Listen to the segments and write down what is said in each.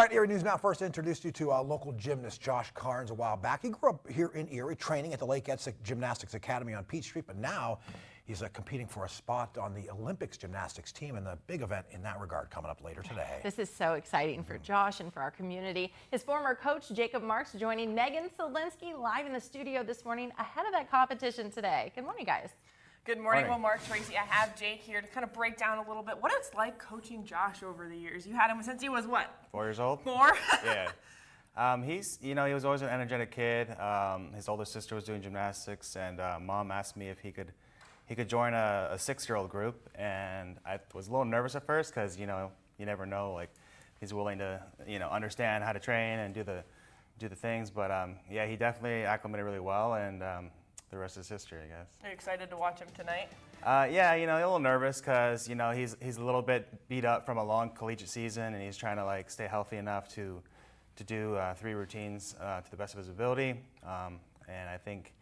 All right, Erie News Now first introduced you to local gymnast Josh Karnes a while back. He grew up here in Erie, training at the Lake Etzick Gymnastics Academy on Peach Street, but now he's competing for a spot on the Olympics gymnastics team, and the big event in that regard coming up later today. This is so exciting for Josh and for our community. His former coach, Jacob Marks, joining Megan Solinsky live in the studio this morning ahead of that competition today. Good morning, guys. Good morning. Well, Mark, Tracy, I have Jake here to kind of break down a little bit what it's like coaching Josh over the years. You had him since he was what? 4 years old. 4? Yeah. He was always an energetic kid. His older sister was doing gymnastics, and Mom asked me if he could join a 6-year-old group, and I was a little nervous at first because you never know, like, he's willing to understand how to train and do the things, but yeah, he definitely acclimated really well, and the rest is history, I guess. Are you excited to watch him tonight? Yeah, a little nervous because he's a little bit beat up from a long collegiate season, and he's trying to stay healthy enough to do 3 routines to the best of his ability. And I think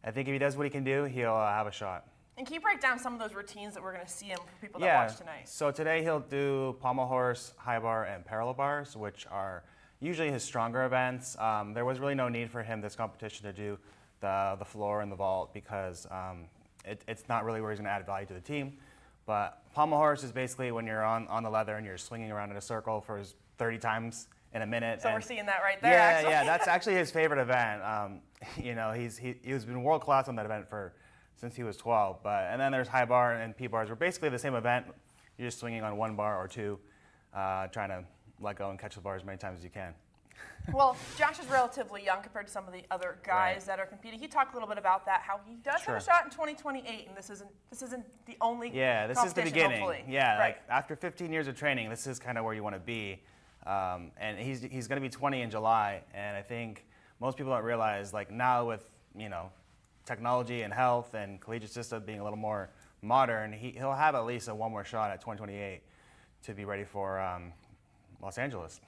if he does what he can do, he'll have a shot. And can you break down some of those routines that we're going to see him for people that watch tonight? So today he'll do pommel horse, high bar, and parallel bars, which are usually his stronger events. There was really no need for him this competition to do the floor and the vault because it's not really where he's going to add value to the team. But pommel horse is basically when you're on the leather and you're swinging around in a circle for 30 times in a minute. So we're seeing that right there. Yeah, that's actually his favorite event. He's been world class on that event since he was 12. And then there's high bar and P bars. We're basically the same event. You're just swinging on 1 bar or 2, trying to let go and catch the bar as many times as you can. Well, Josh is relatively young compared to some of the other guys that are competing. He talked a little bit about that, how he does have a shot in 2028, and this isn't the only this is the beginning. Hopefully. Yeah, right. After 15 years of training, this is kind of where you want to be. And he's going to be 20 in July, and I think most people don't realize, now with technology and health and collegiate system being a little more modern, he'll have at least one more shot at 2028 to be ready for Los Angeles.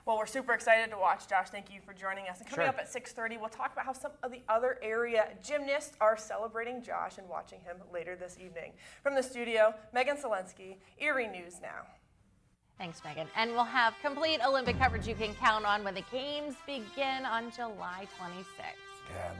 Well, we're super excited to watch, Josh. Thank you for joining us. And coming up at 6:30, we'll talk about how some of the other area gymnasts are celebrating Josh and watching him later this evening. From the studio, Megan Solinsky, Erie News Now. Thanks, Megan. And we'll have complete Olympic coverage you can count on when the games begin on July 26th. Yeah.